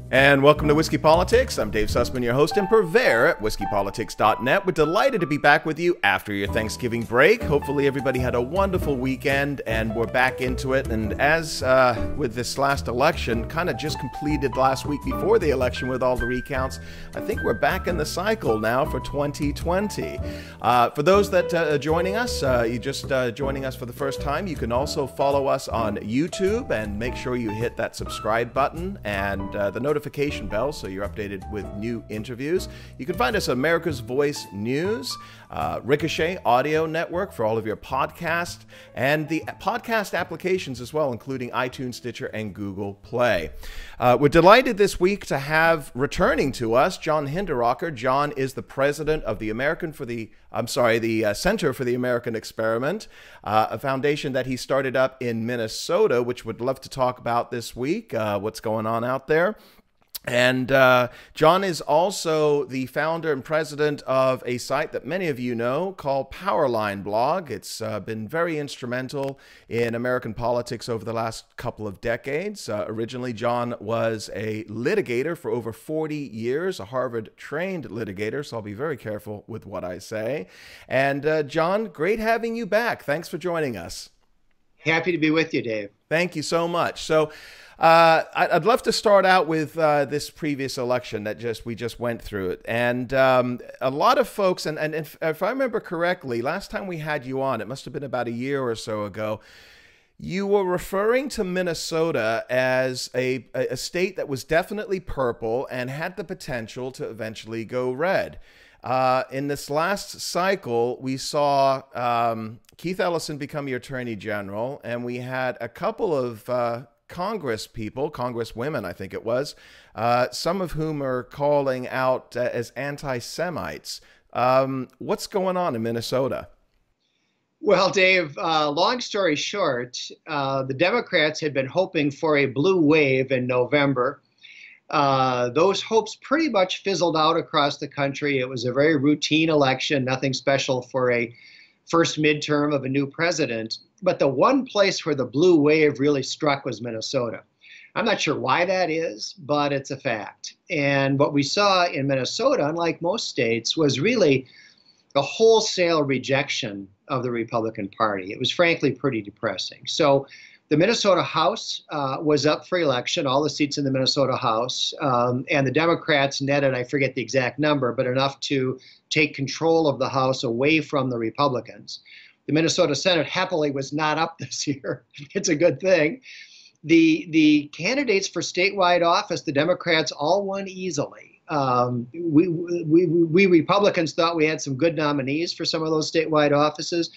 And welcome to Whiskey Politics. I'm Dave Sussman, your host and purveyor at whiskeypolitics.net. We're delighted to be back with you after your Thanksgiving break. Hopefully everybody had a wonderful weekend and we're back into it. And as with this last election, kind of just completed last week before the election with all the recounts, I think we're back in the cycle now for 2020. For those that are joining us, you just joining us for the first time, you can also follow us on YouTube and make sure you hit that subscribe button and the notification bell so you're updated with new interviews. You can find us at America's Voice News, Ricochet Audio Network for all of your podcasts, and the podcast applications as well, including iTunes, Stitcher, and Google Play. We're delighted this week to have returning to us John Hinderaker. John is the president of the Center for the American Experiment, a foundation that he started up in Minnesota, which we'd love to talk about this week, what's going on out there. And John is also the founder and president of a site that many of you know called Powerline Blog. It's been very instrumental in American politics over the last couple of decades. Originally, John was a litigator for over 40 years, a Harvard-trained litigator, so I'll be very careful with what I say. And John, great having you back. Thanks for joining us. Happy to be with you, Dave. Thank you so much. So I'd love to start out with this previous election that we just went through it. And a lot of folks, and if I remember correctly, last time we had you on, it must have been about a year or so ago, you were referring to Minnesota as a state that was definitely purple and had the potential to eventually go red. In this last cycle, we saw Keith Ellison become your attorney general, and we had a couple of Congresswomen, I think it was, some of whom are calling out as anti-Semites. What's going on in Minnesota? Well, Dave, long story short, the Democrats had been hoping for a blue wave in November. Those hopes pretty much fizzled out across the country. It was a very routine election, nothing special for a first midterm of a new president. But the one place where the blue wave really struck was Minnesota. I'm not sure why that is, but it's a fact. And what we saw in Minnesota, unlike most states, was really a wholesale rejection of the Republican Party. It was frankly pretty depressing. So the Minnesota House was up for election, all the seats in the Minnesota House, and the Democrats netted, I forget the exact number, but enough to take control of the House away from the Republicans. The Minnesota Senate happily was not up this year. It's a good thing. The candidates for statewide office, the Democrats all won easily. We Republicans thought we had some good nominees for some of those statewide offices,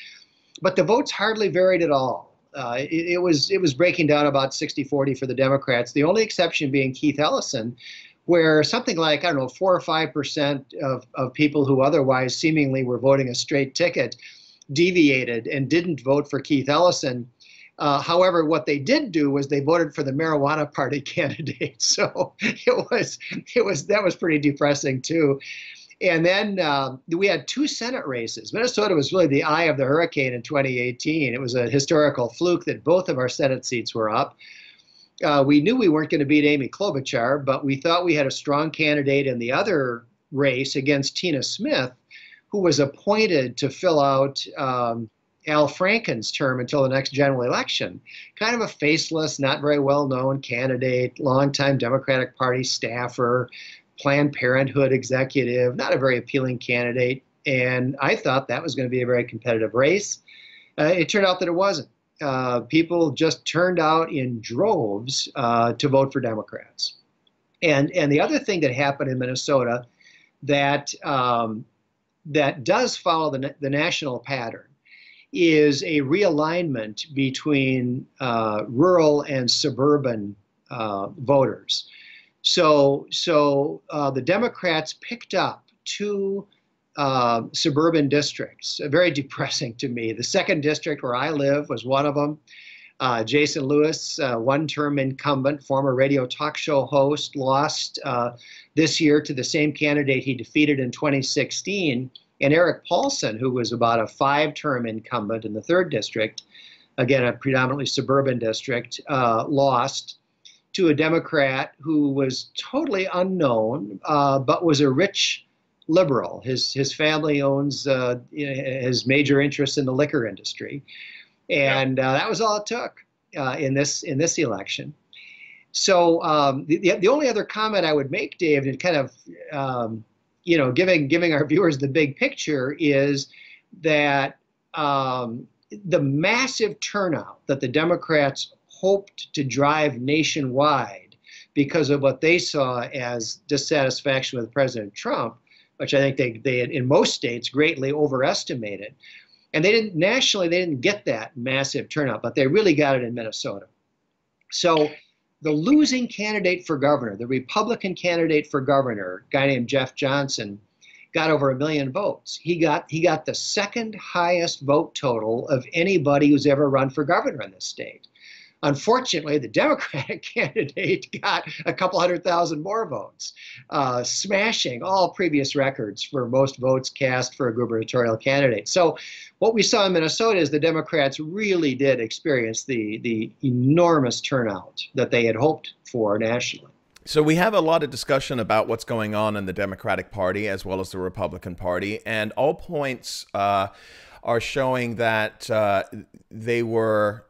but the votes hardly varied at all. It was breaking down about 60-40 for the Democrats, the only exception being Keith Ellison, where something like, 4 or 5% of people who otherwise seemingly were voting a straight ticket deviated and didn't vote for Keith Ellison. However, what they did do was they voted for the Marijuana Party candidate. So that was pretty depressing too. And then we had two Senate races. Minnesota was really the eye of the hurricane in 2018. It was a historical fluke that both of our Senate seats were up. We knew we weren't going to beat Amy Klobuchar, but we thought we had a strong candidate in the other race against Tina Smith, who was appointed to fill out Al Franken's term until the next general election. Kind of a faceless, not very well-known candidate, longtime Democratic Party staffer, Planned Parenthood executive, not a very appealing candidate. And I thought that was going to be a very competitive race. It turned out that it wasn't. People just turned out in droves to vote for Democrats. And the other thing that happened in Minnesota that does follow the national pattern is a realignment between rural and suburban voters. So the Democrats picked up two suburban districts, very depressing to me. The second district where I live was one of them. Jason Lewis, one-term incumbent, former radio talk show host, lost this year to the same candidate he defeated in 2016. And Eric Paulson, who was about a 5-term incumbent in the third district, again, a predominantly suburban district, lost. to a Democrat who was totally unknown, but was a rich liberal. His family owns his major interest in the liquor industry, and that was all it took in this election. So the only other comment I would make, Dave, and kind of giving our viewers the big picture, is that the massive turnout that the Democrats hoped to drive nationwide because of what they saw as dissatisfaction with President Trump, which I think they had, in most states, greatly overestimated. And nationally, they didn't get that massive turnout, but they really got it in Minnesota. So the losing candidate for governor, the Republican candidate for governor, a guy named Jeff Johnson, got over 1 million votes. He got the second highest vote total of anybody who's ever run for governor in this state. Unfortunately, the Democratic candidate got a couple 100,000 more votes, smashing all previous records for most votes cast for a gubernatorial candidate. So what we saw in Minnesota is the Democrats really did experience the enormous turnout that they had hoped for nationally. So we have a lot of discussion about what's going on in the Democratic Party as well as the Republican Party, and all points are showing that they were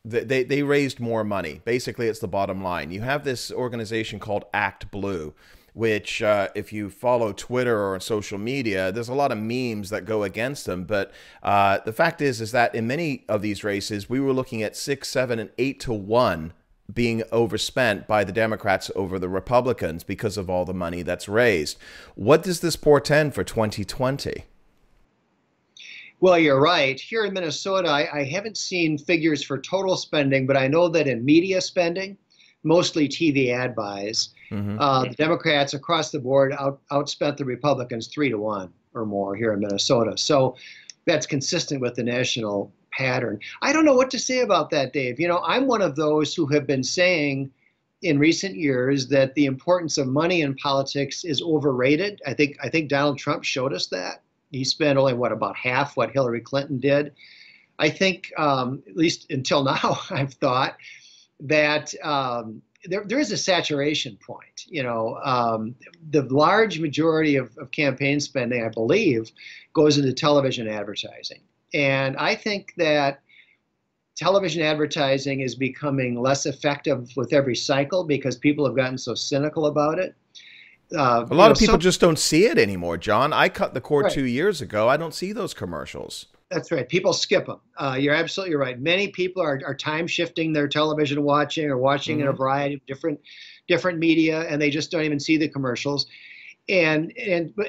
they raised more money. Basically, it's the bottom line. You have this organization called Act Blue, which if you follow Twitter or social media, there's a lot of memes that go against them. But the fact is that in many of these races, we were looking at 6, 7, and 8 to 1 being overspent by the Democrats over the Republicans because of all the money that's raised. What does this portend for 2020? Well, you're right. Here in Minnesota, I haven't seen figures for total spending, but I know that in media spending, mostly TV ad buys, the Democrats across the board outspent the Republicans 3 to 1 or more here in Minnesota. So that's consistent with the national pattern. I don't know what to say about that, Dave. You know, I'm one of those who have been saying in recent years that the importance of money in politics is overrated. I think Donald Trump showed us that. He spent only, about half what Hillary Clinton did. I think, at least until now, I've thought that there is a saturation point. You know, the large majority of campaign spending, I believe, goes into television advertising. And I think that television advertising is becoming less effective with every cycle because people have gotten so cynical about it. A lot of people just don't see it anymore, John. I cut the cord 2 years ago. I don't see those commercials. That's right. People skip them. You're absolutely right. Many people are time shifting their television watching or watching in a variety of different media, and they just don't even see the commercials. And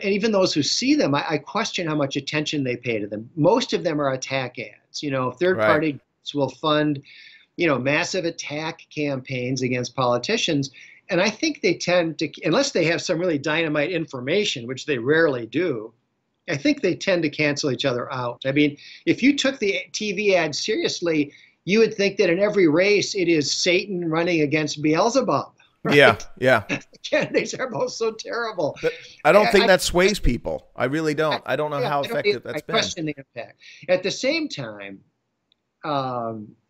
even those who see them, I question how much attention they pay to them. Most of them are attack ads. You know, third party groups will fund, massive attack campaigns against politicians. And I think they tend to, unless they have some really dynamite information, which they rarely do, I think they tend to cancel each other out. I mean, if you took the TV ad seriously, you would think that in every race it is Satan running against Beelzebub. Right? Yeah. The candidates are both so terrible. But I don't think that sways people. I really don't. I don't know how effective that's been. I question the impact. At the same time,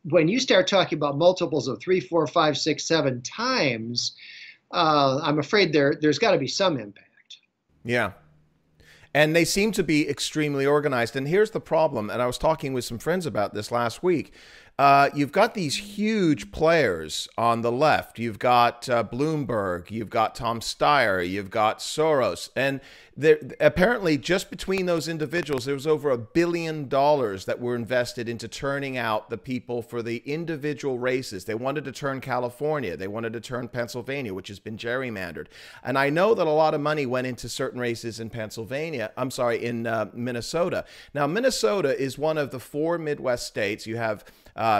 when you start talking about multiples of 3, 4, 5, 6, 7 times, I'm afraid there's got to be some impact. Yeah. And they seem to be extremely organized. And here's the problem, and I was talking with some friends about this last week. You've got these huge players on the left. You've got Bloomberg, you've got Tom Steyer, you've got Soros. And apparently just between those individuals, there was over $1 billion that were invested into turning out the people for the individual races. They wanted to turn California. They wanted to turn Pennsylvania, which has been gerrymandered. And I know that a lot of money went into certain races in in Minnesota. Now, Minnesota is one of the 4 Midwest states. You have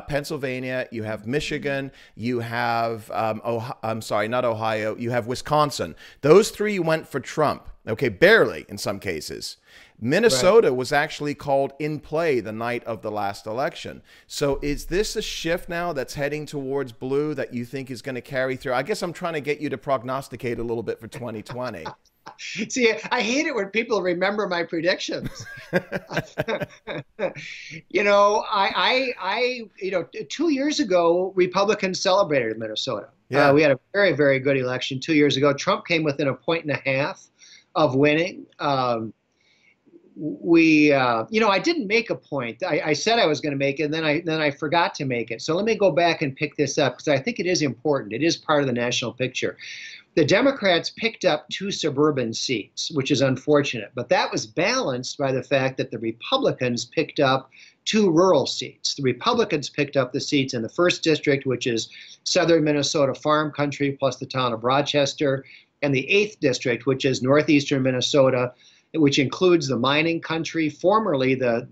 Pennsylvania, you have Michigan, you have, not Ohio, you have Wisconsin. Those 3 went for Trump. Okay, barely in some cases. Minnesota was actually called in play the night of the last election. So is this a shift now that's heading towards blue that you think is going to carry through? I guess I'm trying to get you to prognosticate a little bit for 2020. See, I hate it when people remember my predictions. You know, 2 years ago, Republicans celebrated in Minnesota. Yeah. We had a very, very good election 2 years ago. Trump came within a point and a half of winning. I didn't make a point. I said I was going to make it, and then I forgot to make it. So let me go back and pick this up because I think it is important. It is part of the national picture. The Democrats picked up 2 suburban seats, which is unfortunate, but that was balanced by the fact that the Republicans picked up 2 rural seats. The Republicans picked up the seats in the 1st district, which is southern Minnesota farm country plus the town of Rochester, and the 8th district, which is northeastern Minnesota, which includes the mining country, formerly the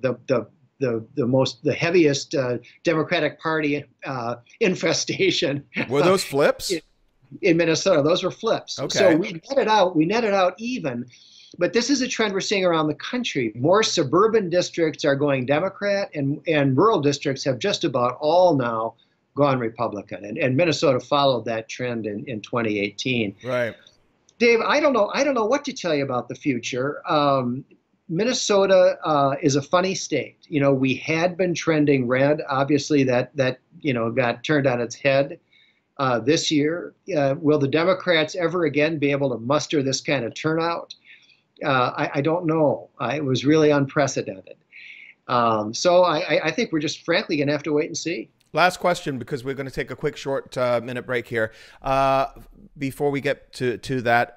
heaviest Democratic Party infestation. Were those flips? In Minnesota, those were flips. Okay. So we netted out even. But this is a trend we're seeing around the country. More suburban districts are going Democrat, and rural districts have just about all now gone Republican. And Minnesota followed that trend in 2018. Right. Dave, I don't know what to tell you about the future. Minnesota is a funny state. You know, we had been trending red. Obviously, that got turned on its head this year. Will the Democrats ever again be able to muster this kind of turnout? I don't know. It was really unprecedented. So I think we're just frankly going to have to wait and see. Last question, because we're going to take a quick short minute break here. Before we get to that,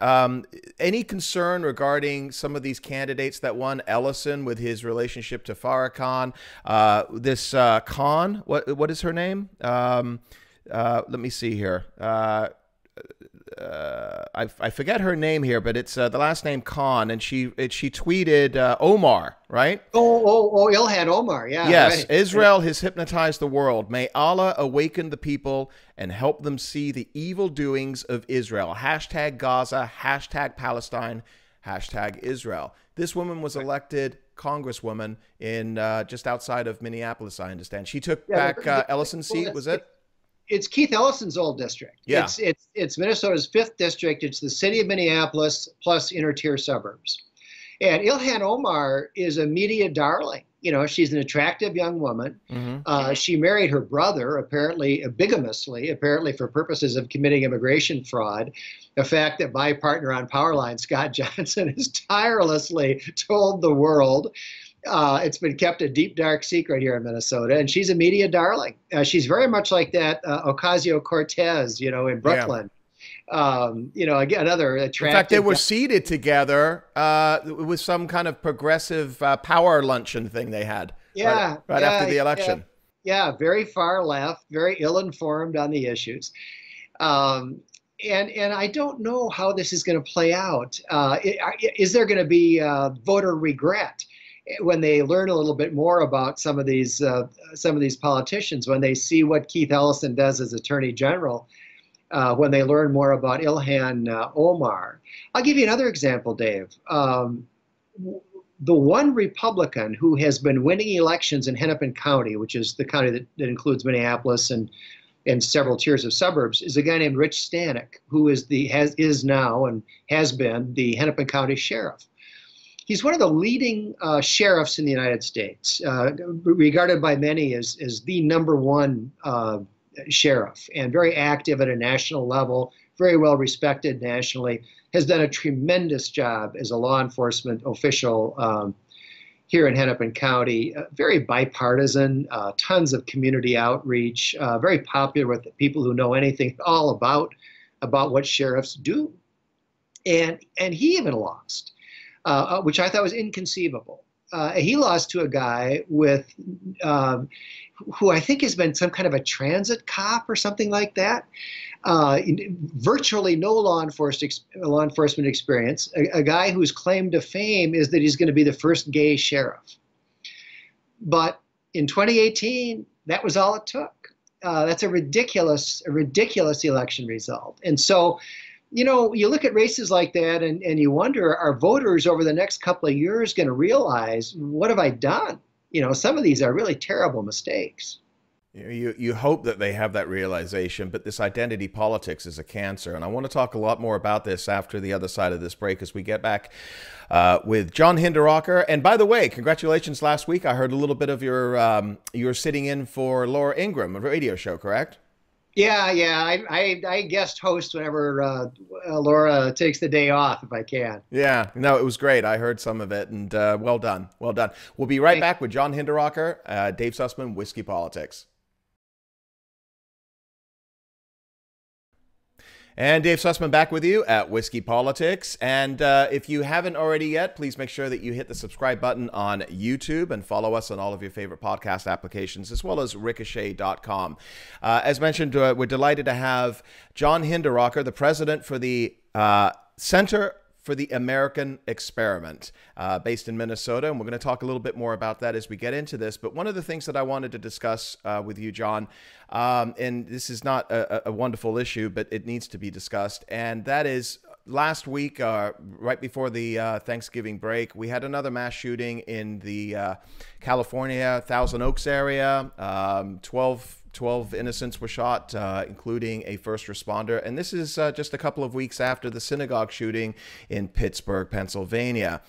any concern regarding some of these candidates that won? Ellison with his relationship to Farrakhan, this Khan, what is her name? Let me see here. I forget her name here, but it's the last name Khan, and she tweeted Omar, right? Oh, Ilhan Omar, yeah. Yes, right. Israel has hypnotized the world. May Allah awaken the people and help them see the evil doings of Israel. Hashtag Gaza, hashtag Palestine, hashtag Israel. This woman was elected Congresswoman in just outside of Minneapolis, I understand. She took back Ellison's seat, was it? It's Keith Ellison's old district. Yeah. It's Minnesota's 5th district. It's the city of Minneapolis plus inner tier suburbs. And Ilhan Omar is a media darling. You know, she's an attractive young woman. Mm-hmm. She married her brother, apparently bigamously, apparently for purposes of committing immigration fraud. The fact that my partner on Powerline, Scott Johnson, has tirelessly told the world. It's been kept a deep, dark secret here in Minnesota, and she's a media darling. She's very much like that Ocasio-Cortez, you know, in Brooklyn. Yeah. Again, another attractive. In fact, they were seated together with some kind of progressive power luncheon thing they had. Yeah, right after the election. Yeah, very far left, very ill-informed on the issues. And I don't know how this is going to play out. Is there going to be voter regret when they learn a little bit more about some of these politicians, when they see what Keith Ellison does as Attorney General, when they learn more about Ilhan Omar? I'll give you another example, Dave. The one Republican who has been winning elections in Hennepin County, which is the county that includes Minneapolis and several tiers of suburbs, is a guy named Rich Stanek, who is now and has been the Hennepin County Sheriff. He's one of the leading sheriffs in the United States, regarded by many as the #1 sheriff, and very active at a national level, very well respected nationally, has done a tremendous job as a law enforcement official here in Hennepin County. Very bipartisan, tons of community outreach, very popular with people who know anything at all about what sheriffs do. And he even lost. Which I thought was inconceivable. He lost to a guy who I think has been some kind of a transit cop or something like that. Virtually no law enforcement experience. A guy whose claim to fame is that he's going to be the first gay sheriff. But in 2018, that was all it took. That's a ridiculous election result. And so, you know, you look at races like that and you wonder, are voters over the next couple of years going to realize, what have I done? You know, some of these are really terrible mistakes. You hope that they have that realization, but this identity politics is a cancer. And I want to talk a lot more about this after the other side of this break as we get back with John Hinderaker. And by the way, congratulations last week. I heard a little bit of your sitting in for Laura Ingraham, a radio show, correct? Yeah. I guest host whenever Laura takes the day off, if I can. Yeah, no, it was great. I heard some of it, and well done. Well done. We'll be right back with John Hinderaker, Dave Sussman, Whiskey Politics. And Dave Sussman back with you at Whiskey Politics. And if you haven't already yet, please make sure that you hit the subscribe button on YouTube and follow us on all of your favorite podcast applications, as well as ricochet.com. As mentioned, we're delighted to have John Hinderaker, the president for the Center for the American Experiment, based in Minnesota. And we're going to talk a little bit more about that as we get into this. But one of the things that I wanted to discuss with you, John, and this is not a wonderful issue, but it needs to be discussed, and that is last week, right before the Thanksgiving break, we had another mass shooting in the California, Thousand Oaks area. 12 innocents were shot, including a first responder. And this is just a couple of weeks after the synagogue shooting in Pittsburgh, Pennsylvania.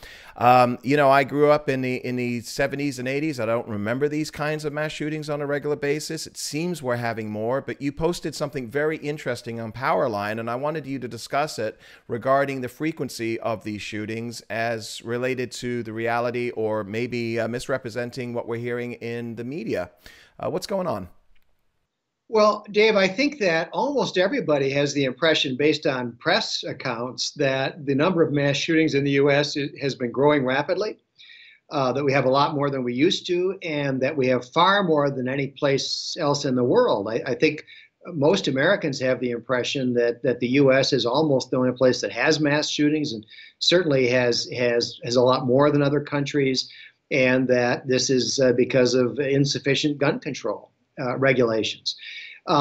You know, I grew up in the 70s and 80s. I don't remember these kinds of mass shootings on a regular basis. It seems we're having more, but you posted something very interesting on Powerline, and I wanted you to discuss it regarding the frequency of these shootings as related to the reality, or maybe misrepresenting what we're hearing in the media. What's going on? Well, Dave, I think that almost everybody has the impression, based on press accounts, that the number of mass shootings in the U.S. has been growing rapidly, that we have a lot more than we used to, and that we have far more than any place else in the world. I think most Americans have the impression that the U.S. is almost the only place that has mass shootings, and certainly has a lot more than other countries, and that this is because of insufficient gun control regulations.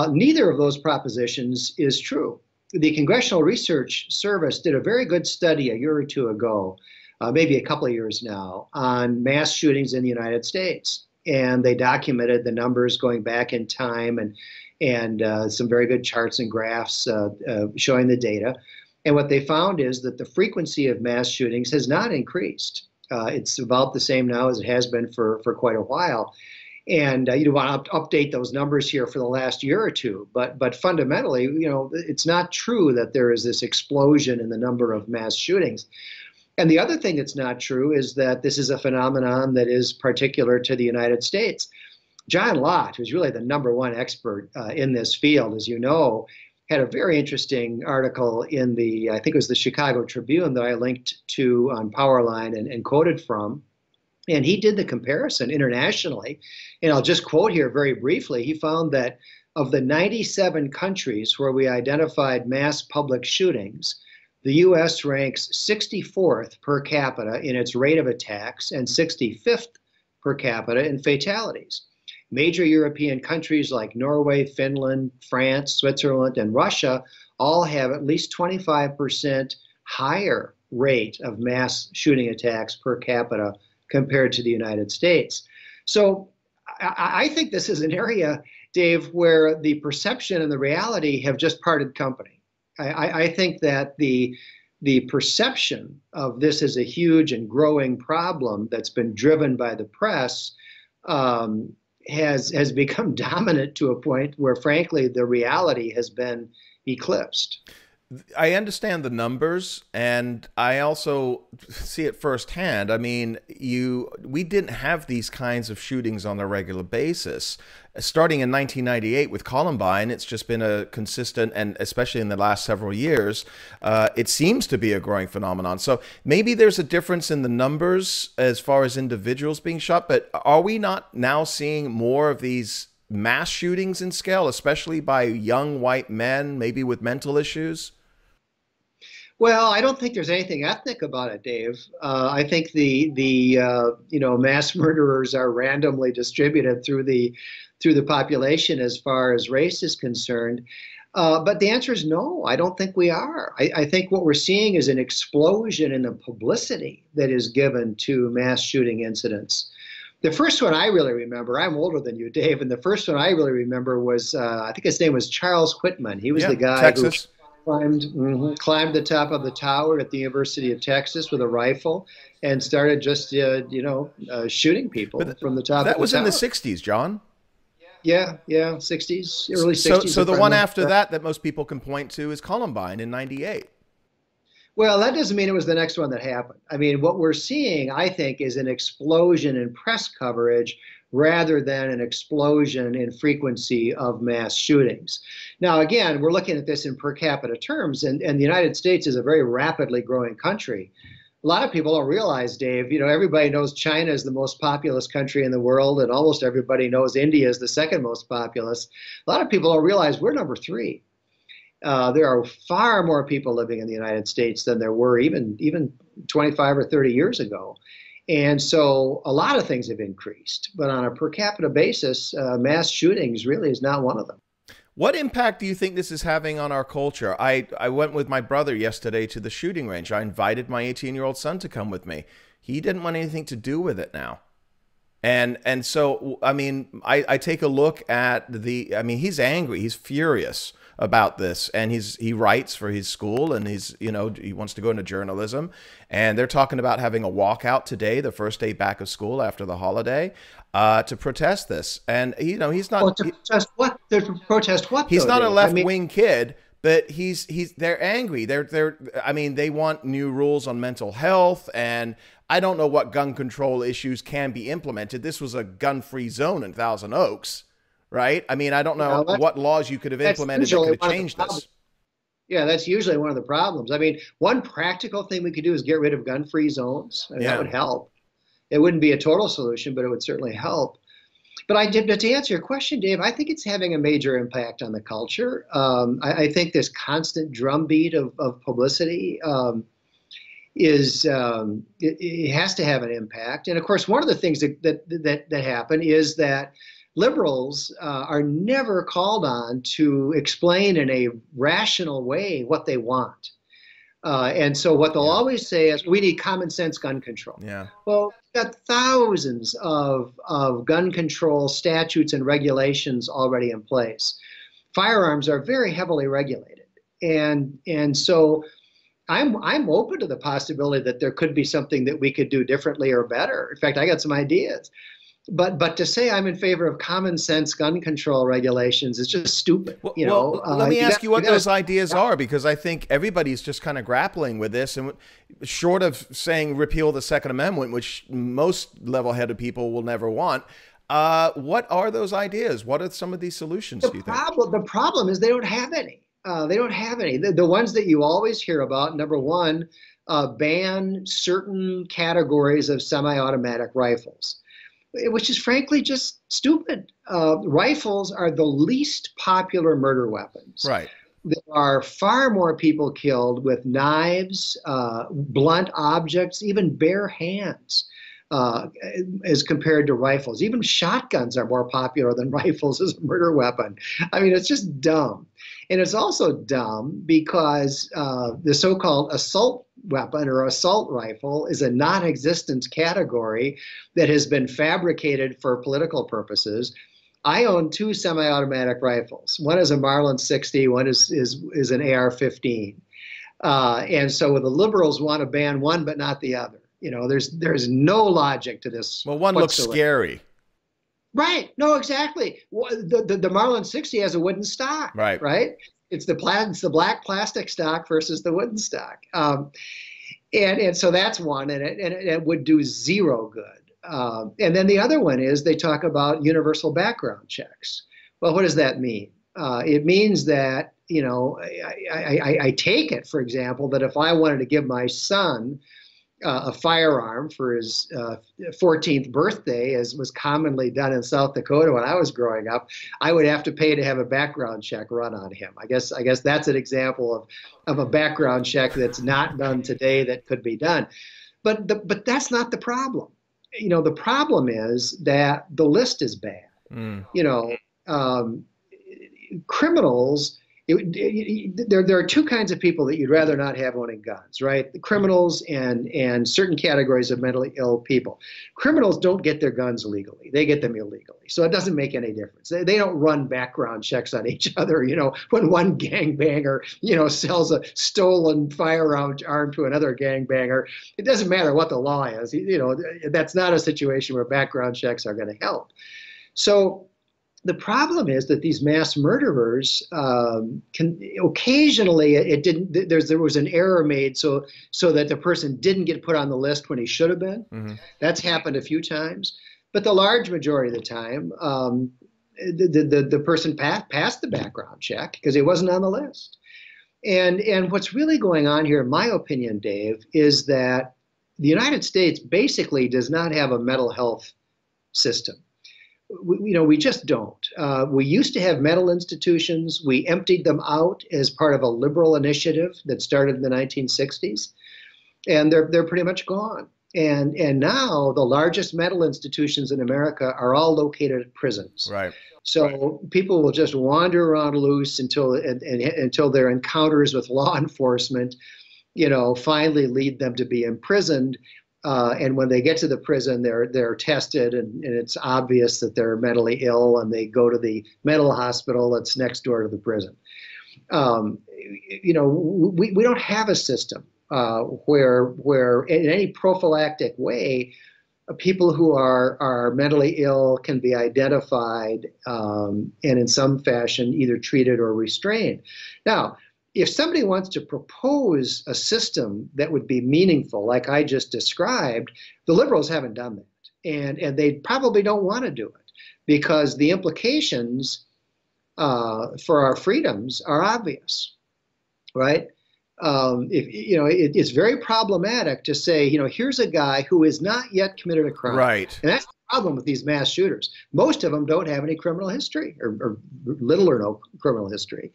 Neither of those propositions is true. The Congressional Research Service did a very good study a year or two ago, maybe a couple of years now, on mass shootings in the United States. And they documented the numbers going back in time, and some very good charts and graphs showing the data. And what they found is that the frequency of mass shootings has not increased. It's about the same now as it has been for quite a while. And you don't want to update those numbers here for the last year or two, but fundamentally, you know, it's not true that there is this explosion in the number of mass shootings. And the other thing that's not true is that this is a phenomenon that is particular to the United States. John Lott, who's really the #1 expert in this field, as you know, had a very interesting article in I think it was the Chicago Tribune, that I linked to on Powerline and quoted from. And he did the comparison internationally. And I'll just quote here very briefly. He found that of the 97 countries where we identified mass public shootings, the U.S. ranks 64th per capita in its rate of attacks and 65th per capita in fatalities. Major European countries like Norway, Finland, France, Switzerland, and Russia all have at least 25% higher rate of mass shooting attacks per capita compared to the United States. So I think this is an area, Dave, where the perception and the reality have just parted company. I think that the perception of this as a huge and growing problem that's been driven by the press has become dominant to a point where, frankly, the reality has been eclipsed. I understand the numbers, and I also see it firsthand. I mean, we didn't have these kinds of shootings on a regular basis. Starting in 1998 with Columbine, it's just been a consistent, and especially in the last several years, it seems to be a growing phenomenon. So maybe there's a difference in the numbers as far as individuals being shot, but are we not now seeing more of these mass shootings in scale, especially by young white men, maybe with mental issues? Well, I don't think there's anything ethnic about it, Dave. I think the mass murderers are randomly distributed through the population as far as race is concerned. But the answer is no. I don't think we are. I think what we're seeing is an explosion in the publicity that is given to mass shooting incidents. The first one I really remember, I'm older than you, Dave, and the first one I really remember was, I think his name was Charles Whitman. He was Yeah, the guy who Texas. climbed the top of the tower at the University of Texas with a rifle and started just, shooting But people from the top of that the was in the tower. 60s, John. Yeah, yeah, 60s, early So, 60s, so if the I one remember after correctly. that most people can point to is Columbine in '98. Well, that doesn't mean it was the next one that happened. I mean, what we're seeing, I think, is an explosion in press coverage rather than an explosion in frequency of mass shootings. Now, again, we're looking at this in per capita terms, and the United States is a very rapidly growing country. A lot of people don't realize, Dave, everybody knows China is the most populous country in the world, and almost everybody knows India is the second most populous. A lot of people don't realize we're number three. There are far more people living in the United States than there were even 25 or 30 years ago. And so a lot of things have increased, but on a per capita basis, mass shootings really is not one of them. What impact do you think this is having on our culture? I went with my brother yesterday to the shooting range. I invited my 18-year-old son to come with me. He didn't want anything to do with it now. And so, I mean, I take a look at I mean, he's angry, he's furious about this, and he writes for his school, and he wants to go into journalism, and they're talking about having a walkout today, the first day back of school after the holiday, to protest this. And he's not Well, to protest what? To protest what, he's though, not a Dave? I mean, left-wing kid, but they're angry. I mean, they want new rules on mental health, and I don't know what gun control issues can be implemented. This was a gun-free zone in Thousand Oaks, right? I mean, I don't know what laws you could have that's implemented that usually could have one of the changed problems. this. Yeah, that's usually one of the problems. I mean, one practical thing we could do is get rid of gun-free zones. I mean, that Yeah. would help. It wouldn't be a total solution, but it would certainly help. But to answer your question, Dave, I think it's having a major impact on the culture. I think this constant drumbeat of publicity it has to have an impact. And of course, one of the things that happen is that liberals are never called on to explain in a rational way what they want. And so what they'll Yeah. always say is, we need common sense gun control. Yeah. Well, we've got thousands of gun control statutes and regulations already in place. Firearms are very heavily regulated. And so I'm open to the possibility that there could be something that we could do differently or better. In fact, I got some ideas. But to say I'm in favor of common sense gun control regulations is just stupid. Well, let me ask you what those ideas yeah. are, because I think everybody's just kind of grappling with this. And short of saying repeal the Second Amendment, which most level-headed people will never want, what are those ideas? What are some of these solutions, do you think? The problem is they don't have any. They don't have any. The ones that you always hear about, number one, ban certain categories of semi-automatic rifles, which is frankly just stupid. Rifles are the least popular murder weapons. Right. There are far more people killed with knives, blunt objects, even bare hands, as compared to rifles. Even shotguns are more popular than rifles as a murder weapon. I mean, it's just dumb. And it's also dumb because the so-called assault weapon or assault rifle is a non-existent category that has been fabricated for political purposes. I own two semi-automatic rifles. One is a Marlin 60, one is an AR-15. And so the liberals want to ban one but not the other. There's no logic to this. Well, one looks scary. Right. No, exactly. The Marlin 60 has a wooden stock. Right. Right. It's the black plastic stock versus the wooden stock. And so that's one, and it would do zero good. And then the other one is they talk about universal background checks. Well, what does that mean? It means that, I take it, for example, that if I wanted to give my son a firearm for his 14th birthday, as was commonly done in South Dakota when I was growing up, I would have to pay to have a background check run on him. I guess that's an example of a background check that's not done today that could be done. But that's not the problem. The problem is that the list is bad. Criminals there are two kinds of people that you'd rather not have owning guns, right? The criminals and certain categories of mentally ill people. Criminals don't get their guns legally; they get them illegally, so it doesn't make any difference. They don't run background checks on each other. When one gangbanger sells a stolen firearm to another gangbanger, it doesn't matter what the law is. That's not a situation where background checks are going to help. So the problem is that these mass murderers can occasionally there was an error made so that the person didn't get put on the list when he should have been. Mm-hmm. That's happened a few times, but the large majority of the time, the person passed the background check because he wasn't on the list. And what's really going on here, in my opinion, Dave, is that the United States basically does not have a mental health system. We just don't. We used to have mental institutions. We emptied them out as part of a liberal initiative that started in the 1960s, and they're pretty much gone. And now the largest mental institutions in America are all located at prisons. Right. So people will just wander around loose until their encounters with law enforcement, finally lead them to be imprisoned. And when they get to the prison, they're tested, and it's obvious that they're mentally ill, and they go to the mental hospital that's next door to the prison. We don't have a system where in any prophylactic way, people who are mentally ill can be identified and in some fashion either treated or restrained. Now, if somebody wants to propose a system that would be meaningful, like I just described, the liberals haven't done that. And they probably don't want to do it because the implications for our freedoms are obvious, right? It's very problematic to say, here's a guy who has not yet committed a crime. Right. And that's the problem with these mass shooters. Most of them don't have any criminal history or little or no criminal history.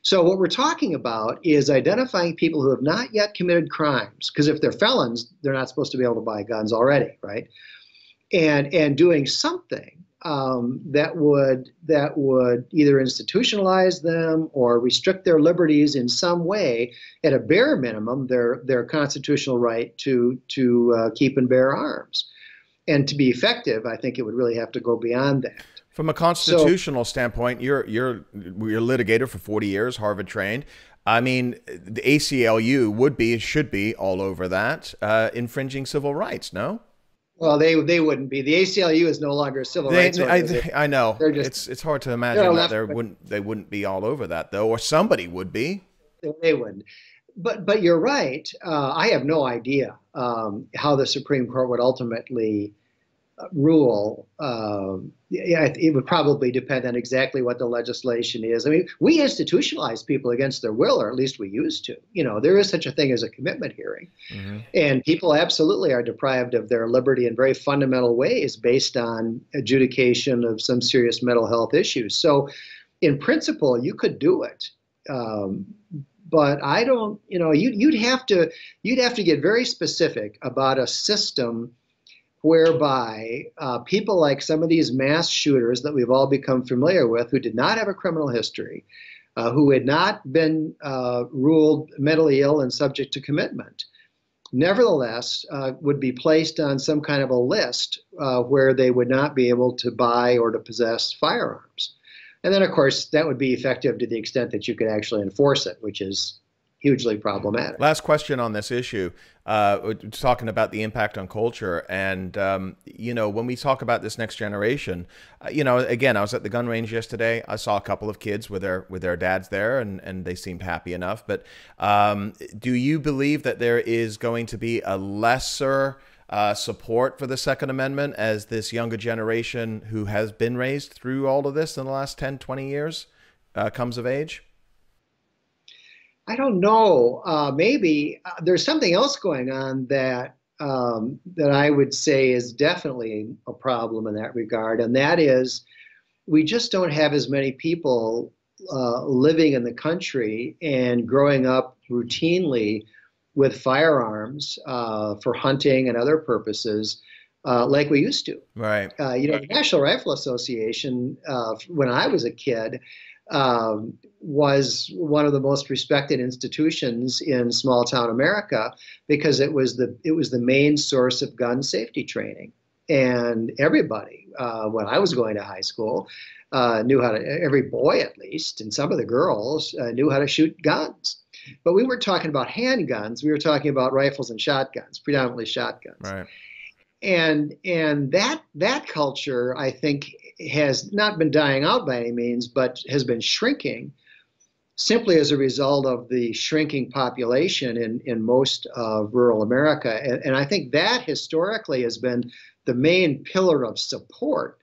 So what we're talking about is identifying people who have not yet committed crimes, because if they're felons, they're not supposed to be able to buy guns already, right? And doing something that would either institutionalize them or restrict their liberties in some way, at a bare minimum, their constitutional right to keep and bear arms. And to be effective, I think it would really have to go beyond that. From a constitutional standpoint, you're litigator for 40 years, Harvard trained. I mean, the ACLU should be all over that, infringing civil rights, no? Well, they wouldn't be. The ACLU is no longer a civil rights organization. I know. It's hard to imagine that they wouldn't be all over that, though, or somebody would be. They wouldn't. But you're right. I have no idea how the Supreme Court would ultimately rule. It would probably depend on exactly what the legislation is. I mean, we institutionalize people against their will, or at least we used to. There is such a thing as a commitment hearing. Mm-hmm. And people absolutely are deprived of their liberty in very fundamental ways based on adjudication of some serious mental health issues. So in principle, you could do it. But I don't, you'd have to get very specific about a system whereby people like some of these mass shooters that we've all become familiar with, who did not have a criminal history, who had not been ruled mentally ill and subject to commitment, nevertheless would be placed on some kind of a list where they would not be able to buy or to possess firearms. And then, of course, that would be effective to the extent that you could actually enforce it, which is hugely problematic. Last question on this issue, talking about the impact on culture. And, when we talk about this next generation, again, I was at the gun range yesterday. I saw a couple of kids with their dads there, and they seemed happy enough. But do you believe that there is going to be a lesser support for the Second Amendment as this younger generation who has been raised through all of this in the last 10, 20 years comes of age? I don't know. Maybe there's something else going on that I would say is definitely a problem in that regard, and that is we just don't have as many people living in the country and growing up routinely with firearms for hunting and other purposes like we used to. Right. The National Rifle Association, when I was a kid, was one of the most respected institutions in small town America because it was the main source of gun safety training. And everybody, when I was going to high school, knew how to, every boy at least, and some of the girls knew how to shoot guns. But we weren't talking about handguns. We were talking about rifles and shotguns, predominantly shotguns. Right. And that culture, I think, has not been dying out by any means, but has been shrinking simply as a result of the shrinking population in most of rural America. And I think that historically has been the main pillar of support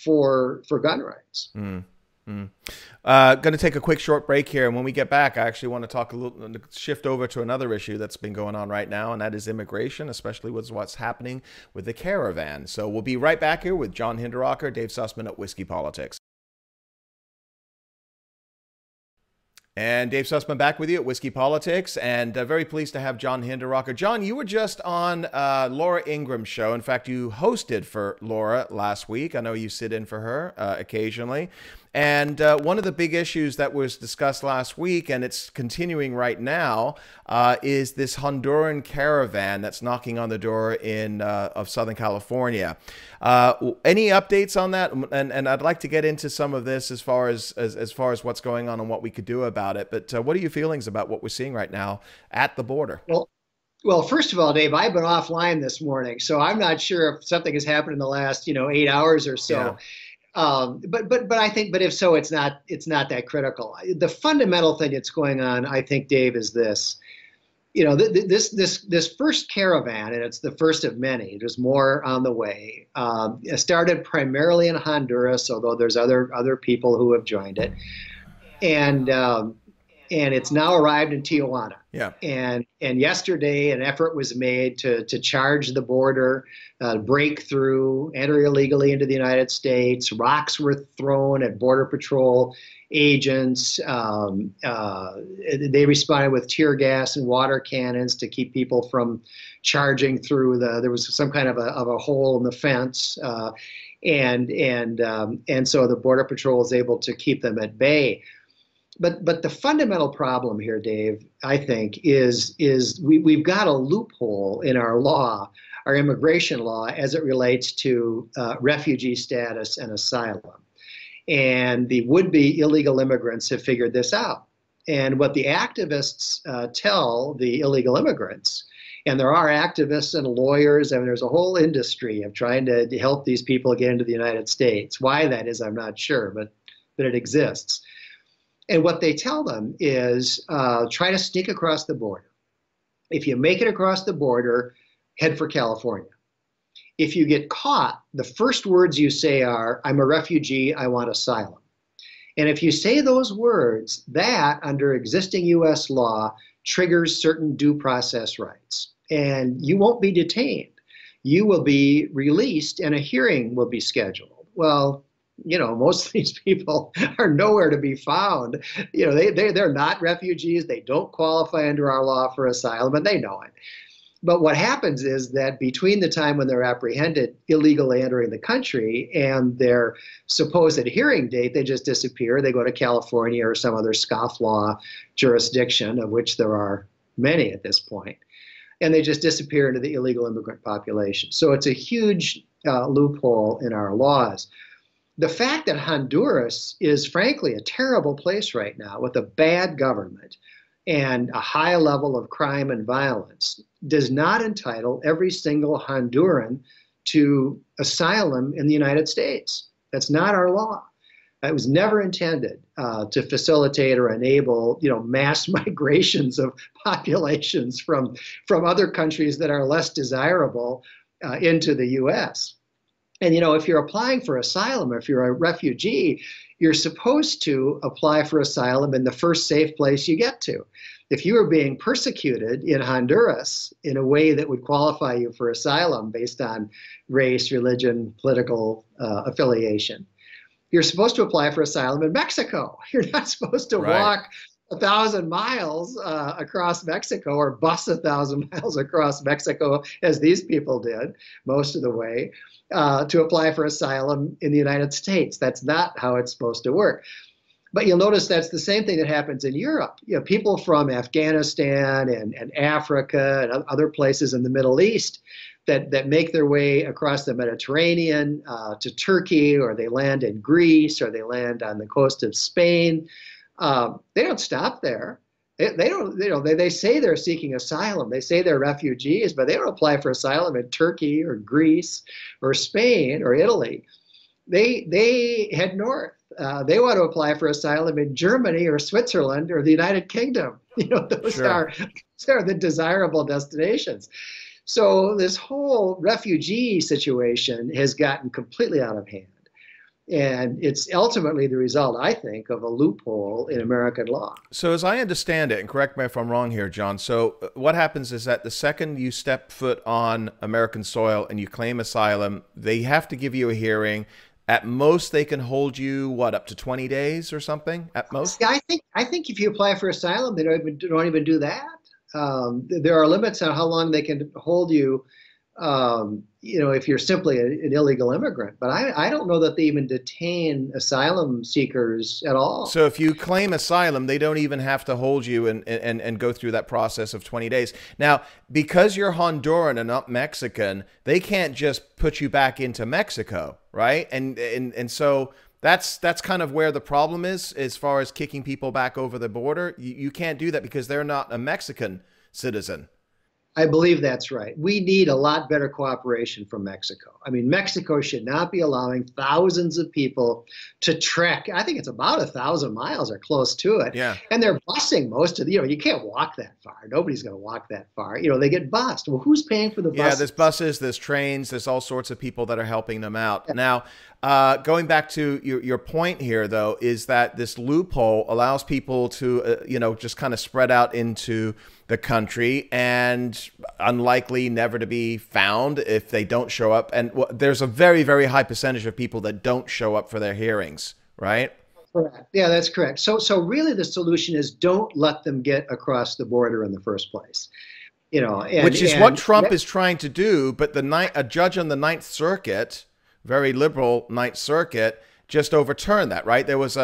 for gun rights. Mm. Going to take a quick short break here, and when we get back, I actually want to talk shift over to another issue that's been going on right now, and that is immigration, especially with what's happening with the Caravan. So we'll be right back here with John Hinderaker, Dave Sussman at Whiskey Politics. And Dave Sussman back with you at Whiskey Politics, and very pleased to have John Hinderaker. John, you were just on Laura Ingram's show. In fact, you hosted for Laura last week. I know you sit in for her occasionally. And one of the big issues that was discussed last week, and it's continuing right now, is this Honduran Caravan that's knocking on the door of Southern California. Any updates on that? And I'd like to get into some of this as far as what's going on and what we could do about it. But what are your feelings about what we're seeing right now at the border? Well, first of all, Dave, I've been offline this morning, so I'm not sure if something has happened in the last 8 hours or so. Yeah. But I think, but if so, it's not that critical. The fundamental thing that's going on, I think, Dave, is this. This first caravan, and it's the first of many. There's more on the way. It started primarily in Honduras, although there's other people who have joined it, and it's now arrived in Tijuana. Yeah. And yesterday, an effort was made to charge the border, break through, enter illegally into the United States. Rocks were thrown at Border Patrol agents. They responded with tear gas and water cannons to keep people from charging through. There was some kind of a hole in the fence, and so the Border Patrol was able to keep them at bay. But the fundamental problem here, Dave, I think, is we've got a loophole in our law, our immigration law, as it relates to refugee status and asylum. And the would-be illegal immigrants have figured this out. And what the activists tell the illegal immigrants, and there are activists and lawyers, and there's a whole industry of trying to help these people get into the United States. Why that is, I'm not sure, but it exists. And what they tell them is try to sneak across the border. If you make it across the border, head for California. If you get caught, the first words you say are, I'm a refugee, I want asylum. And if you say those words, that, under existing U.S. law, triggers certain due process rights. And you won't be detained. You will be released and a hearing will be scheduled. Well, most of these people are nowhere to be found. They're not refugees. They don't qualify under our law for asylum, and they know it. But what happens is that between the time when they're apprehended illegally entering the country and their supposed hearing date, they just disappear. They go to California or some other scofflaw jurisdiction, of which there are many at this point, and they just disappear into the illegal immigrant population. So it's a huge loophole in our laws. The fact that Honduras is, frankly, a terrible place right now with a bad government and a high level of crime and violence does not entitle every single Honduran to asylum in the United States. That's not our law. It was never intended to facilitate or enable, mass migrations of populations from other countries that are less desirable into the U.S. And, if you're applying for asylum, or if you're a refugee, you're supposed to apply for asylum in the first safe place you get to. If you are being persecuted in Honduras in a way that would qualify you for asylum based on race, religion, political affiliation, you're supposed to apply for asylum in Mexico. You're not supposed to walk 1,000 miles across Mexico or bus 1,000 miles across Mexico, as these people did most of the way, to apply for asylum in the United States. That's not how it's supposed to work. But you'll notice that's the same thing that happens in Europe. People from Afghanistan and Africa and other places in the Middle East that make their way across the Mediterranean to Turkey, or they land in Greece, or they land on the coast of Spain. They don't stop there. They don't. They say they're seeking asylum. They say they're refugees, but they don't apply for asylum in Turkey or Greece or Spain or Italy. They head north. They want to apply for asylum in Germany or Switzerland or the United Kingdom. Those are the desirable destinations. So this whole refugee situation has gotten completely out of hand. And it's ultimately the result, I think, of a loophole in American law. So as I understand it, and correct me if I'm wrong here, John, so what happens is that the second you step foot on American soil and you claim asylum, they have to give you a hearing. At most, they can hold you, up to 20 days or something, at most? Yeah, I think if you apply for asylum, they don't even do that. There are limits on how long they can hold you, if you're simply an illegal immigrant. But I don't know that they even detain asylum seekers at all. So if you claim asylum, they don't even have to hold you and go through that process of 20 days. Now, because you're Honduran and not Mexican, they can't just put you back into Mexico, right? And so that's kind of where the problem is as far as kicking people back over the border. You can't do that because they're not a Mexican citizen. I believe that's right. We need a lot better cooperation from Mexico. I mean, Mexico should not be allowing thousands of people to trek. I think it's about 1,000 miles or close to it. Yeah. And they're busing most of you can't walk that far. Nobody's going to walk that far. They get bused. Well, who's paying for the buses? Yeah, there's buses, there's trains, there's all sorts of people that are helping them out. Yeah. Now, going back to your point here, though, is that this loophole allows people to, just kind of spread out into the country and unlikely never to be found if they don't show up. And there's a very, very high percentage of people that don't show up for their hearings, right? Correct. Yeah, that's correct. So really the solution is don't let them get across the border in the first place. Which is what Trump is trying to do. But a judge on the Ninth Circuit, very liberal Ninth Circuit, just overturned that, right? There was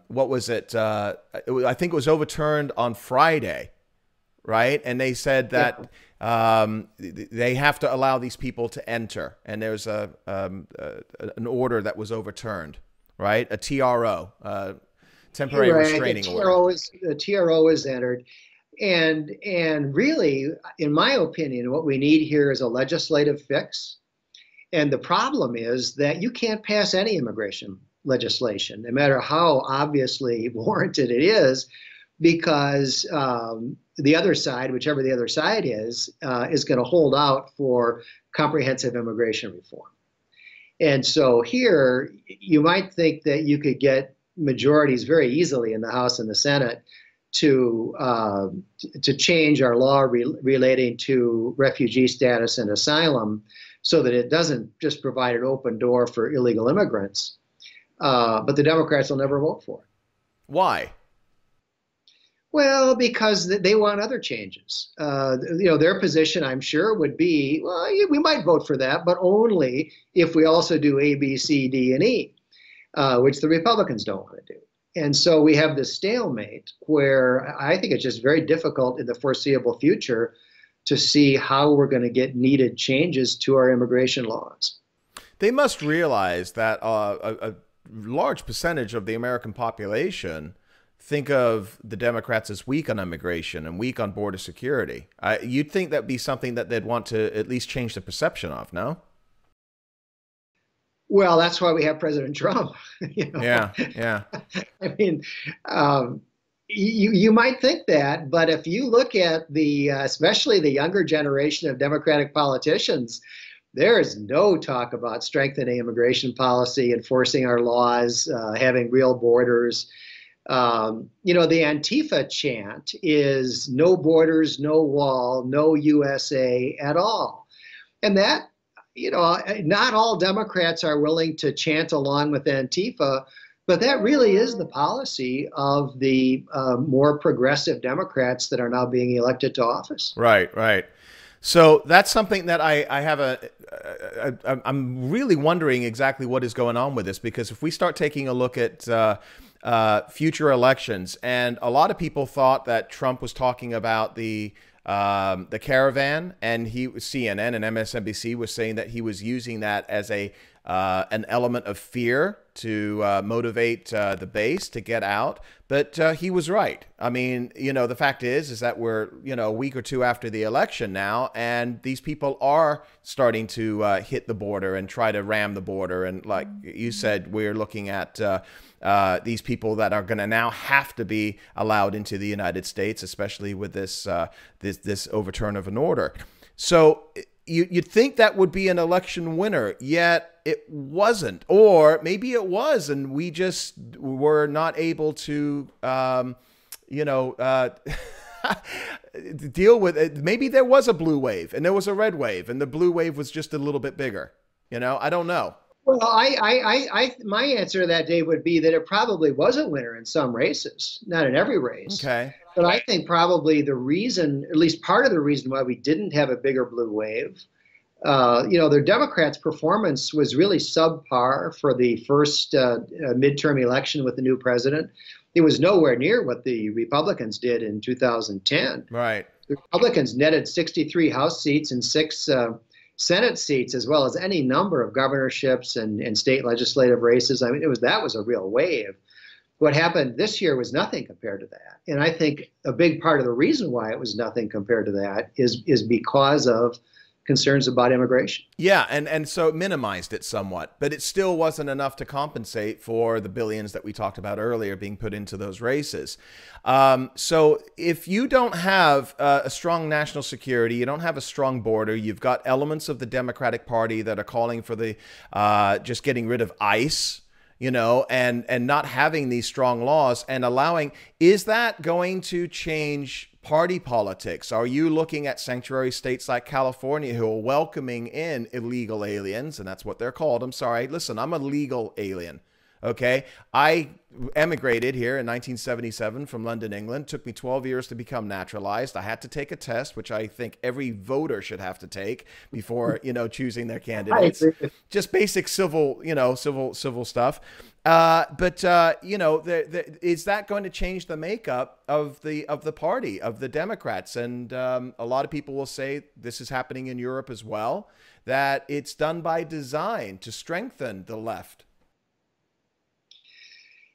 what was it? I think it was overturned on Friday, right? And they said that they have to allow these people to enter. And there's an order that was overturned, right? A TRO, temporary restraining order. The TRO is entered. And really, in my opinion, what we need here is a legislative fix. And the problem is that you can't pass any immigration legislation, no matter how obviously warranted it is, because the other side, whichever the other side is going to hold out for comprehensive immigration reform. And so here, you might think that you could get majorities very easily in the House and the Senate to change our law relating to refugee status and asylum so that it doesn't just provide an open door for illegal immigrants. But the Democrats will never vote for it. Why? Well, because they want other changes. Their position, I'm sure, would be, well, we might vote for that, but only if we also do A, B, C, D, and E, which the Republicans don't want to do. And so we have this stalemate where I think it's just very difficult in the foreseeable future to see how we're going to get needed changes to our immigration laws. They must realize that a large percentage of the American population think of the Democrats as weak on immigration and weak on border security. You'd think that'd be something that they'd want to at least change the perception of, no? Well, that's why we have President Trump. Yeah. I mean, you might think that, but if you look at especially the younger generation of Democratic politicians, there is no talk about strengthening immigration policy, enforcing our laws, having real borders. The Antifa chant is no borders, no wall, no USA at all. And that, not all Democrats are willing to chant along with Antifa, but that really is the policy of the more progressive Democrats that are now being elected to office. Right. So that's something that I have I'm really wondering exactly what is going on with this, because if we start taking a look at future elections, and a lot of people thought that Trump was talking about the Caravan, and CNN and MSNBC was saying that he was using that as an element of fear to motivate the base to get out. But he was right. I mean, the fact is that we're, a week or two after the election now, and these people are starting to hit the border and try to ram the border. And like you said, we're looking at these people that are going to now have to be allowed into the United States, especially with this this overturn of an order. So you'd think that would be an election winner, yet it wasn't. Or maybe it was, and we just were not able to, deal with it. Maybe there was a blue wave and there was a red wave, and the blue wave was just a little bit bigger. I don't know. Well, my answer to that, Dave, would be that it probably was a winner in some races, not in every race. Okay. But I think probably the reason, at least part of the reason why we didn't have a bigger blue wave, the Democrats' performance was really subpar for the first midterm election with the new president. It was nowhere near what the Republicans did in 2010. Right. The Republicans netted 63 House seats and 6 Senate seats, as well as any number of governorships and state legislative races. I mean, that was a real wave. What happened this year was nothing compared to that. And I think a big part of the reason why it was nothing compared to that is because of concerns about immigration. Yeah, and so it minimized it somewhat, but it still wasn't enough to compensate for the billions that we talked about earlier being put into those races. So if you don't have a strong national security, you don't have a strong border, you've got elements of the Democratic Party that are calling for the just getting rid of ICE, and not having these strong laws and allowing, is that going to change party politics? Are you looking at sanctuary states like California who are welcoming in illegal aliens? And that's what they're called. I'm sorry. Listen, I'm a legal alien. Okay. I emigrated here in 1977 from London, England. It took me 12 years to become naturalized. I had to take a test, which I think every voter should have to take before, choosing their candidates. Just basic civil, civil stuff. But is that going to change the makeup of the party, of the Democrats? And a lot of people will say this is happening in Europe as well, that it's done by design to strengthen the left.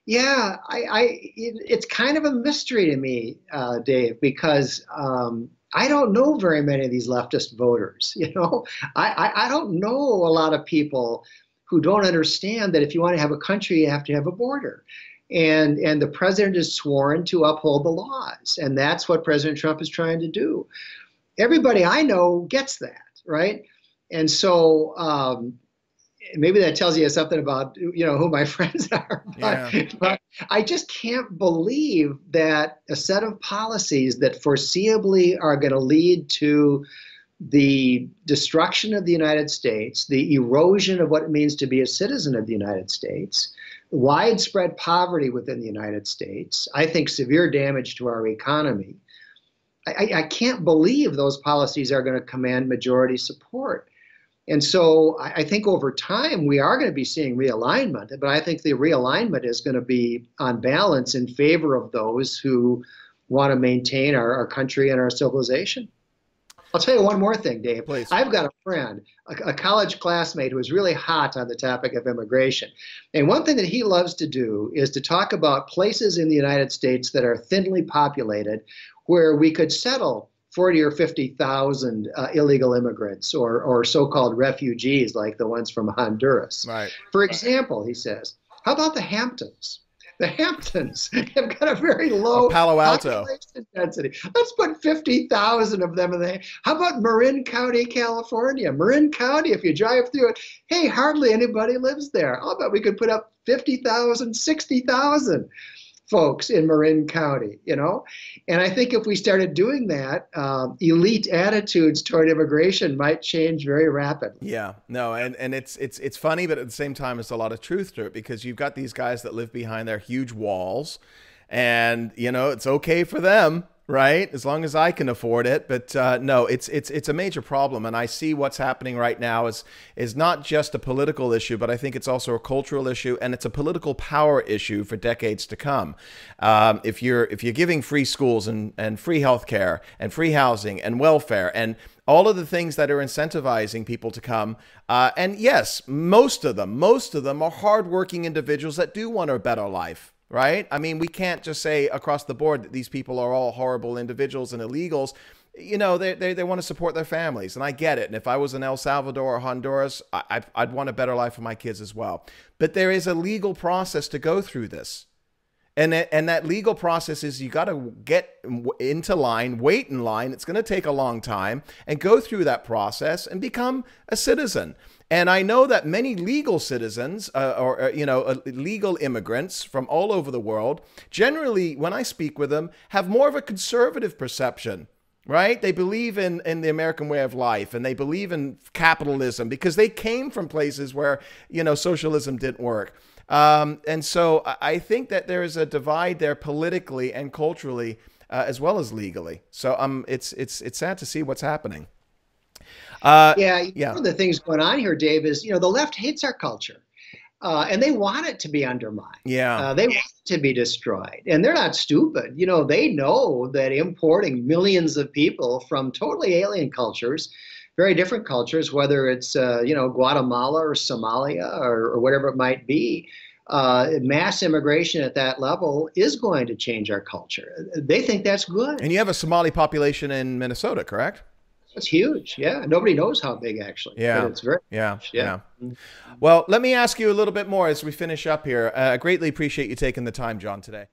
Yeah, it's kind of a mystery to me, Dave, because I don't know very many of these leftist voters. I don't know a lot of people who don't understand that if you want to have a country, you have to have a border. And the president is sworn to uphold the laws. And that's what President Trump is trying to do. Everybody I know gets that, right? And so maybe that tells you something about, who my friends are. But I just can't believe that a set of policies that foreseeably are going to lead to the destruction of the United States, the erosion of what it means to be a citizen of the United States, widespread poverty within the United States, I think severe damage to our economy. I can't believe those policies are going to command majority support. And so I think over time we are going to be seeing realignment, but I think the realignment is going to be on balance in favor of those who want to maintain our country and our civilization. I'll tell you one more thing, Dave. Please. I've got a friend, a college classmate who is really hot on the topic of immigration. And one thing that he loves to do is to talk about places in the United States that are thinly populated where we could settle 40 or 50,000 illegal immigrants or so-called refugees like the ones from Honduras. Right. For example, he says, how about the Hamptons? The Hamptons have got a very low Palo Alto population density. Let's put 50,000 of them in there. How about Marin County, California? Marin County, if you drive through it, hey, hardly anybody lives there. I'll bet we could put up 50,000, 60,000 folks in Marin County, And I think if we started doing that, elite attitudes toward immigration might change very rapidly. Yeah, no, and it's funny, but at the same time, it's a lot of truth to it, because you've got these guys that live behind their huge walls, and it's okay for them, right? As long as I can afford it. But no, it's a major problem, and I see what's happening right now is not just a political issue, but I think it's also a cultural issue, and it's a political power issue for decades to come. If you're giving free schools and free healthcare and free housing and welfare and all of the things that are incentivizing people to come, and yes, most of them are hardworking individuals that do want a better life. Right? I mean, we can't just say across the board that these people are all horrible individuals and illegals. You know, they want to support their families, and I get it. And if I was in El Salvador or Honduras, I'd want a better life for my kids as well. But there is a legal process to go through this. And that legal process is you got to get into line, wait in line. It's going to take a long time, and go through that process and become a citizen. And I know that many legal citizens legal immigrants from all over the world, generally, when I speak with them, have more of a conservative perception, right? They believe in the American way of life, and they believe in capitalism because they came from places where, socialism didn't work. And so I think that there is a divide there politically and culturally, as well as legally. So it's sad to see what's happening. One of the things going on here, Dave, is, the left hates our culture, and they want it to be undermined. Yeah. They want it to be destroyed, and they're not stupid. They know that importing millions of people from totally alien cultures, very different cultures, whether it's, Guatemala or Somalia or whatever it might be, mass immigration at that level is going to change our culture. They think that's good. And you have a Somali population in Minnesota, correct? It's huge. Yeah. Nobody knows how big, actually. Yeah. But it's very huge. Yeah. Well, let me ask you a little bit more as we finish up here. I greatly appreciate you taking the time, John, today.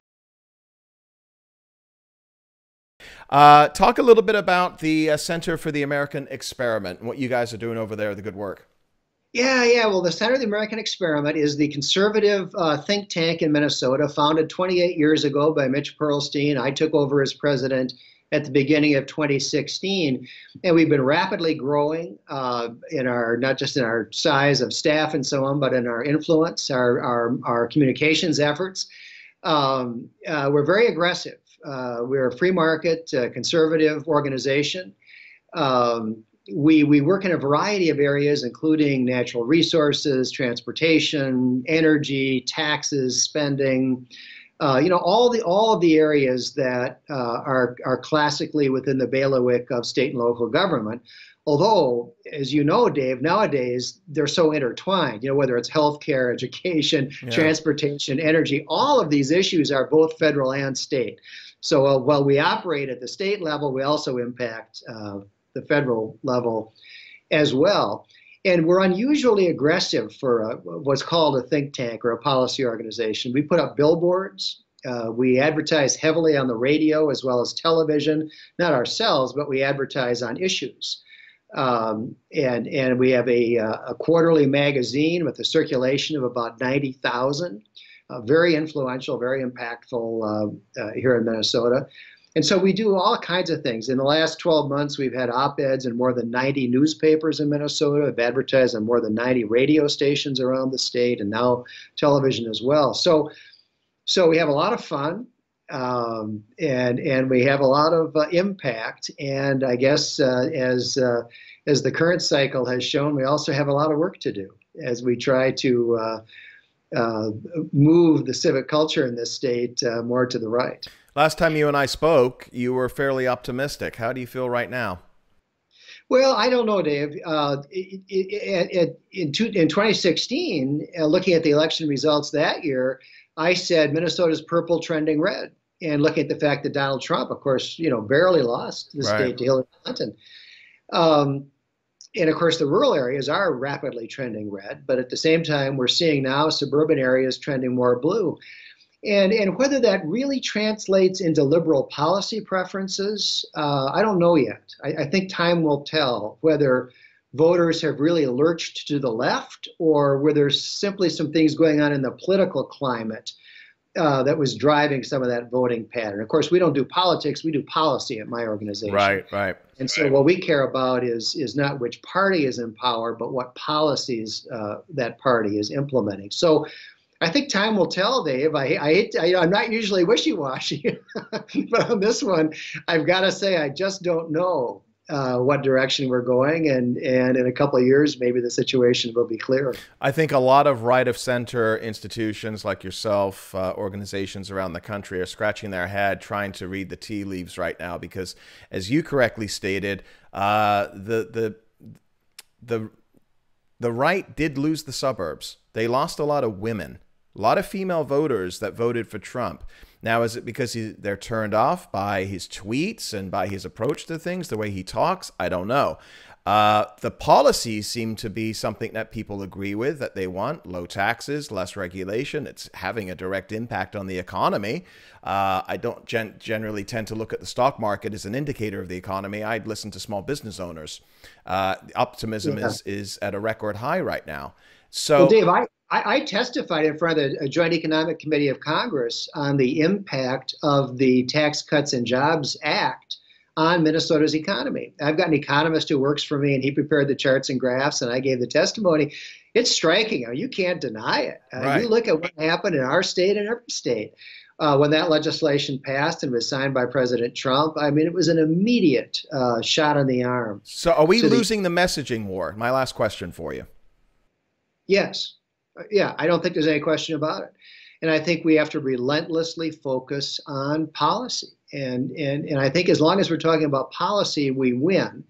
Talk a little bit about the Center for the American Experiment and what you guys are doing over there, the good work. Yeah. Well, the Center for the American Experiment is the conservative think tank in Minnesota, founded 28 years ago by Mitch Pearlstein. I took over as president at the beginning of 2016, and we've been rapidly growing in our, not just in our size of staff and so on, but in our influence, our communications efforts. We're very aggressive. We're a free market, conservative organization. We work in a variety of areas, including natural resources, transportation, energy, taxes, spending, all of the areas that are classically within the bailiwick of state and local government. Although, as you know, Dave, nowadays they're so intertwined, whether it's healthcare, education, transportation, energy, all of these issues are both federal and state. So while we operate at the state level, we also impact the federal level as well. And we're unusually aggressive for what's called a think tank or a policy organization. We put up billboards. We advertise heavily on the radio as well as television, not ourselves, but we advertise on issues. And we have a quarterly magazine with a circulation of about 90,000, very influential, very impactful here in Minnesota. And so we do all kinds of things. In the last 12 months, we've had op-eds in more than 90 newspapers in Minnesota. We've advertised on more than 90 radio stations around the state, and now television as well. So we have a lot of fun, and we have a lot of impact. And I guess as the current cycle has shown, we also have a lot of work to do as we try to move the civic culture in this state more to the right. Last time you and I spoke, you were fairly optimistic. How do you feel right now? Well, I don't know, Dave. In 2016, looking at the election results that year, I said Minnesota's purple trending red. And looking at the fact that Donald Trump, of course, barely lost the state to Hillary Clinton. And of course, the rural areas are rapidly trending red. But at the same time, we're seeing now suburban areas trending more blue. And whether that really translates into liberal policy preferences, I don't know yet. I think time will tell whether voters have really lurched to the left or whether there's simply some things going on in the political climate that was driving some of that voting pattern. Of course, we don't do politics, we do policy at my organization. Right. And so what we care about is not which party is in power, but what policies that party is implementing. So I think time will tell, Dave. I'm not usually wishy-washy, but on this one, I've got to say I just don't know what direction we're going, and in a couple of years, maybe the situation will be clearer. I think a lot of right-of-center institutions like yourself, organizations around the country, are scratching their head trying to read the tea leaves right now because, as you correctly stated, the right did lose the suburbs. They lost a lot of women, a lot of female voters that voted for Trump. Now, is it because they're turned off by his tweets and by his approach to things, the way he talks? I don't know. The policies seem to be something that people agree with, that they want low taxes, less regulation. It's having a direct impact on the economy. I don't generally tend to look at the stock market as an indicator of the economy. I'd listen to small business owners. Optimism is at a record high right now. So, well, Dave, I testified in front of the Joint Economic Committee of Congress on the impact of the Tax Cuts and Jobs Act on Minnesota's economy. I've got an economist who works for me, and he prepared the charts and graphs, and I gave the testimony. It's striking. You can't deny it. Right. You look at what happened in our state and every state when that legislation passed and was signed by President Trump. I mean, it was an immediate shot in the arm. So are we losing the messaging war? My last question for you. Yes. Yeah, I don't think there's any question about it. And I think we have to relentlessly focus on policy. And I think as long as we're talking about policy, we win.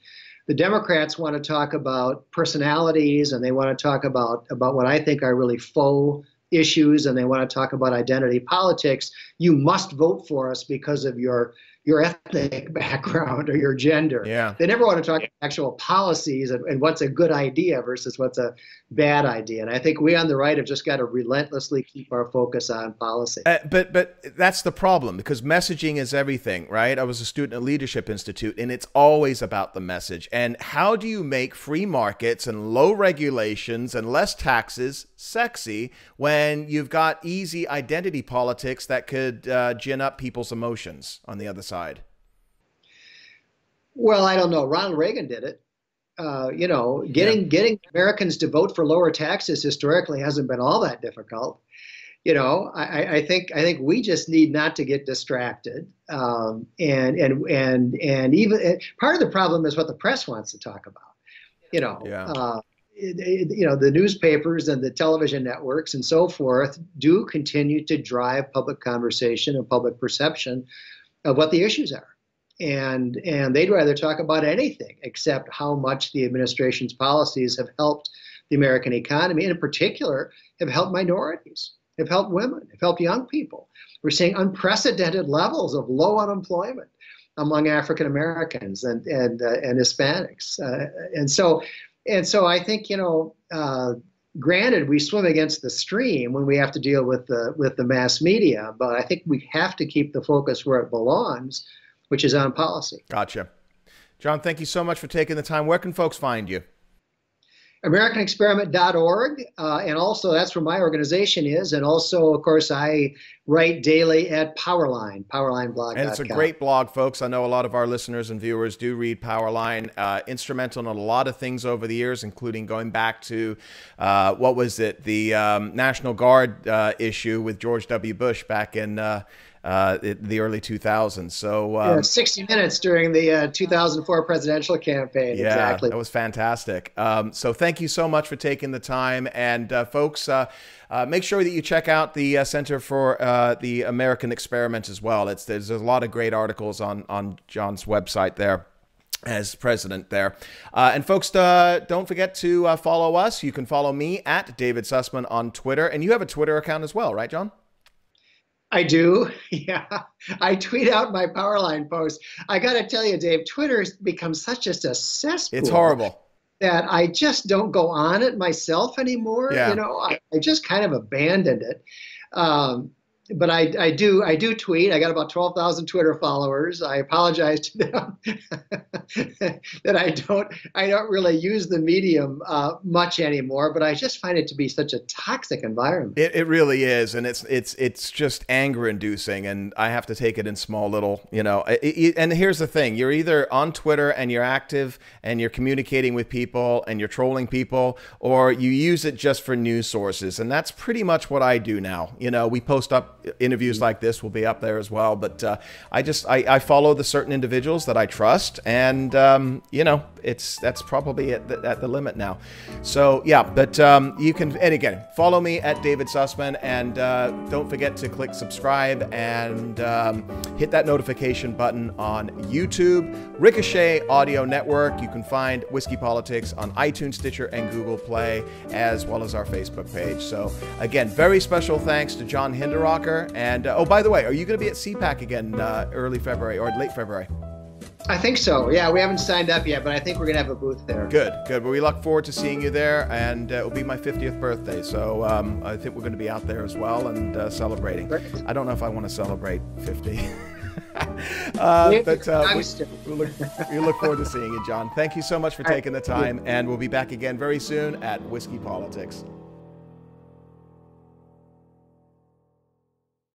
The Democrats want to talk about personalities, and they want to talk about what I think are really faux issues, and they want to talk about identity politics. You must vote for us because of your ethnic background or your gender. Yeah. They never want to talk about actual policies and what's a good idea versus what's a bad idea. And I think we on the right have just got to relentlessly keep our focus on policy. But that's the problem, because messaging is everything, right? I was a student at Leadership Institute, and it's always about the message. And how do you make free markets and low regulations and less taxes sexy when you've got easy identity politics that could gin up people's emotions on the other side? Well, I don't know. Ronald Reagan did it. Getting Americans to vote for lower taxes historically hasn't been all that difficult. I think we just need not to get distracted. And even part of the problem is what the press wants to talk about. The newspapers and the television networks and so forth do continue to drive public conversation and public perception of what the issues are. And they'd rather talk about anything except how much the administration's policies have helped the American economy, and in particular, have helped minorities, have helped women, have helped young people. We're seeing unprecedented levels of low unemployment among African Americans and Hispanics. And so I think, granted, we swim against the stream when we have to deal with the mass media, but I think we have to keep the focus where it belongs, which is on policy. Gotcha. John, thank you so much for taking the time. Where can folks find you? AmericanExperiment.org, and also that's where my organization is. And also, of course, I write daily at powerlineblog.com. And it's a great blog, folks. I know a lot of our listeners and viewers do read Powerline. Instrumental in a lot of things over the years, including going back to, the National Guard issue with George W. Bush back in the early 2000s. So 60 Minutes during the 2004 presidential campaign. Yeah, exactly. That was fantastic. So thank you so much for taking the time. And folks, make sure that you check out the Center for the American Experiment as well. There's a lot of great articles on John's website there as president there. And folks, don't forget to follow us. You can follow me at David Sussman on Twitter. And you have a Twitter account as well, right, John? I do. Yeah. I tweet out my Powerline posts. I got to tell you, Dave, Twitter's become just a cesspool. It's horrible. That I just don't go on it myself anymore. Yeah. I just kind of abandoned it. but I do tweet. I got about 12,000 Twitter followers. I apologize to them that I don't really use the medium much anymore. But I just find it to be such a toxic environment. It really is, and it's just anger inducing, and I have to take it in small little, and here's the thing: you're either on Twitter and you're active and you're communicating with people and you're trolling people, or you use it just for news sources, and that's pretty much what I do now. We post up interviews like this will be up there as well, but I follow the certain individuals that I trust, and that's probably at the limit now. So yeah, but you can, and again, follow me at David Sussman, and don't forget to click subscribe and hit that notification button on YouTube, Ricochet Audio Network. You can find Whiskey Politics on iTunes, Stitcher, and Google Play, as well as our Facebook page. So again, very special thanks to John Hinderaker. And oh, by the way, are you going to be at CPAC again early February or late February? I think so. Yeah, we haven't signed up yet, but I think we're going to have a booth there. Good. Well, we look forward to seeing you there, and it will be my 50th birthday, so I think we're going to be out there as well and celebrating. Great. I don't know if I want to celebrate 50. But we look forward to seeing you, John. Thank you so much for taking the time, and we'll be back again very soon at Whiskey Politics.